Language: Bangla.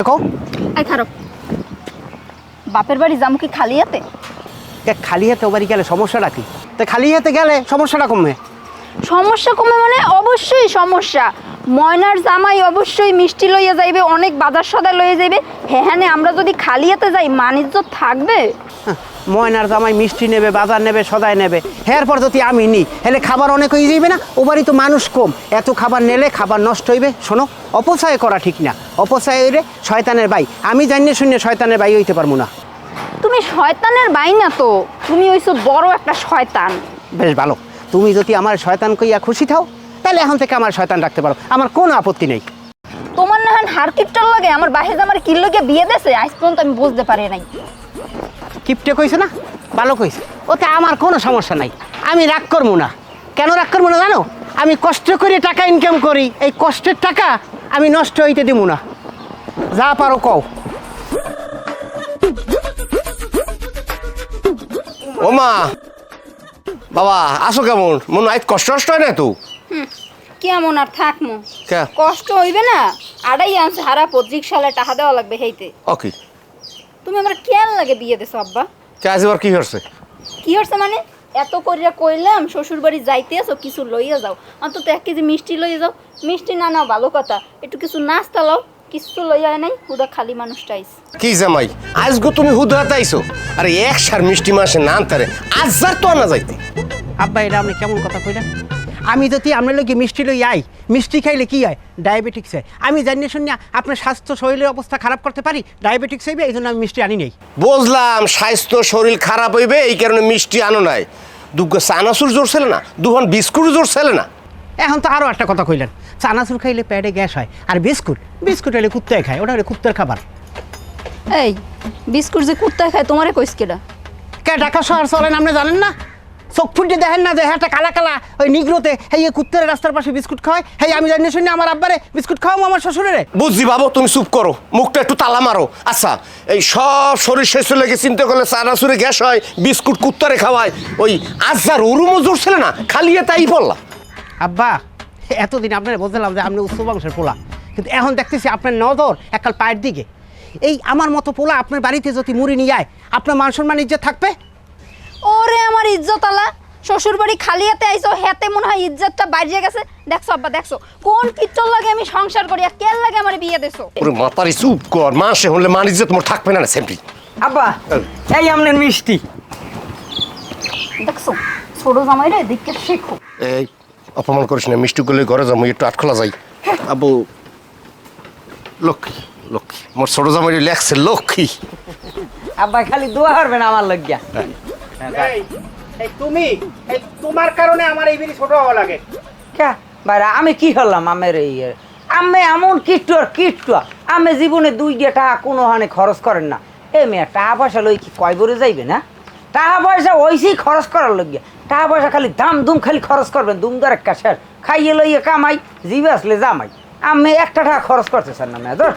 কও। এই খারাপ বাপের বাড়ি যামু কি খালি হাতে? খালি হাতে ও বাড়ি গেলে সমস্যাটা কি? তো খালি হাতে গেলে সমস্যাটা কমবে। সমস্যা কমে মানে অবশ্যই সমস্যা। ময়নার জামাই অবশ্যই মিষ্টি লইয়া যাইবে, অনেক বাজার সদাই লইয়া যাইবে। হ্যাঁ আমরা যদি খালি হাতে যাই মানিজ্য থাকবে? ময়নার জামাই মিষ্টি নেবে, বাজার নেবে, সদাই নেবে, এরপর যদি আমি নিই হেলে খাবার অনেক হয়ে যাইবে না? ও বাড়ি তো মানুষ কম, এত খাবার নিলে খাবার নষ্ট হইবে। শোনো, অপচয় করা ঠিক না। অপচয় হইলে শয়তানের ভাই। আমি জানিয়ে শুনে শয়তানের ভাই হইতে পারবো না। তুমি শয়তানের বাই না তো, তুমি হইছো বড় একটা শয়তান। বেশ ভালো, তুমি যদি আমার শয়তান কইয়া খুশি থাও তাহলে এখন থেকে আমার শয়তান রাখতে পারো, আমার কোনো আপত্তি নেই। তোমার না হার কিপটার লাগে আমার বাহে জামার কিল লগে বিয়ে দেছে, আজ পর্যন্ত আমি বুঝতে পারি নাই। কিপটে কইছে না, ভালো কইছে, ওতে আমার কোনো সমস্যা নাই। আমি রাগ করবো না। কেন রাগ করবো না জানো? আমি কষ্ট করে টাকা ইনকাম করি, এই কষ্টের টাকা আমি নষ্ট হইতে দিব না। যা পারো কও। ও মা, বাবা আসো কেমন? মনে হয় কষ্ট কষ্ট হয় না তো? কেমন আর থাকমু, কে? কষ্ট হইবে না। আড়াই আনছে হারা পত্রিক সালে টাকা দেওয়া লাগবে হেইতে। ওকে, তুমি আমার কেন লাগে বিয়ে দেছো আব্বা? কে আজ এবার কি হচ্ছে? কি হচ্ছে মানে? এত করিয়া কইলাম শ্বশুর বাড়ি যাইতে আসো, কিছু লইয়া যাও, অন্তত 1 কেজি মিষ্টি লইয়া যাও। মিষ্টি না নাও ভালো কথা, একটু কিছু নাস্তা লও। কিছু লইয়া নাই, হুদা খালি মানুষটাইস। কি জামাই, আজগো তুমি হুদ হাতে আইছো? আরে এক সার মিষ্টি মাসে নাম তারে আজ যার তো আনা যাইতে। আব্বা, এটা আপনি কেমন কথা কইলেন? আমি যদি আপনার লোকে মিষ্টি লই আই, মিষ্টি খাইলে কি হয়? ডায়াবেটিক্স হয়। আমি জানিয়ে শুনিয়া আপনার স্বাস্থ্য শরীরের অবস্থা খারাপ করতে পারি, ডায়াবেটিক্স হইবে, এই জন্য আমি মিষ্টি আনি নেই। বুঝলাম স্বাস্থ্য শরীর খারাপ হইবে এই কারণে মিষ্টি আনো নাই। দুগো চানাচুর জোর ছিল না, দুহন বিস্কুট জোর ছিল না। এখন তো আরও একটা কথা কইলেন, চানাচুর খাইলে পেটে গ্যাস হয়, আর বিস্কুট বিস্কুট হলে কুত্তায় খায়, ওটা হলে কুত্তার খাবার। এই বিস্কুট যে কুত্তায় খায় তোমারে কইস কেডা? কে ঢাকা শহর চলেন আপনি জানেন না? চোখ ফুটে দেখেন না যে একটা কালা কালা ওই নিগ্রোতে এই কুত্তের রাস্তার পাশে বিস্কুট খাওয়ায়? এই আমি জানি শুনি আমার আব্বারে বিস্কুট খাওয়াবো আমার শ্বশুরের। বুঝছি বাবু, তুমি চুপ করো, মুখটা একটু তালা মারো। আচ্ছা, এই সব শরীর শেষ লেগে চিন্তা করলে চানাচুরে গ্যাস হয়, বিস্কুট কুত্তারে খাওয়ায়, ওই আজার ওরুমও জোর ছিল না, খালি তাই বললা। আব্বা, এতদিন আপনারা বলছিলাম যে আপনি উচ্চ বংশের পোলা, কিন্তু এখন দেখতেছি আপনার নজর এককাল পায়ের দিকে। এই আমার মতো পোলা আপনার বাড়িতে যদি মুড়ি নিয়ে যায়, আপনার মান সম্মান ইজ্জত থাকবে? ওরে আমার ইজ্জত আলা, শ্বশুর বাড়ি খালি হাতে আইছো, হেতে মনে হয় ইজ্জতটা বাইরে গেছে। দেখছো আব্বা, দেখছো কোন কিচ্ছর লাগে আমি সংসার করি, আর কেন লাগে আমার বিয়ে দেছো? ওরে মাতারি চুপ কর, মাসে হলে মান ইজ্জত মোর থাকবে না সেমনি। আব্বা, এই আমনের মিষ্টি। দেখছো ছোট জামাইরে দেখে শেখো। এই অপমান করিস না, মিষ্টি করলে ঘরে যাবো, একটু আটখোলা যাই। আবু লক্ষ্মী, লক্ষ্মী মোর ছোট জামাই লেখছে লক্ষ্মী। আব্বা খালি দোয়া করবেন আমার লাগিয়া। এই তুমি, এই তোমার কারণে আমার এই বিড়ি ছোট হওয়া লাগে। কে বাইরা আমি কি হলাম? আমের এই আমি এমন কিট্টু আর কিট্টু, আমি জীবনে 2 টাকা কোনো হানে খরচ করেন না। এ মেয়ে টাকা পয়সা লই কি কয় বরে যাইবে না? টাকা পয়সা ওইসেই খরচ করার লাগিয়া। টাকা পয়সা খালি দাম দুম খালি খরচ করবেন, দুম দর একটা শের খাইয়ে লইয়ে কামাই, জিবে আসলে জামাই। আমি 1 টাকা খরচ করতে চান না মেয়ে ধর।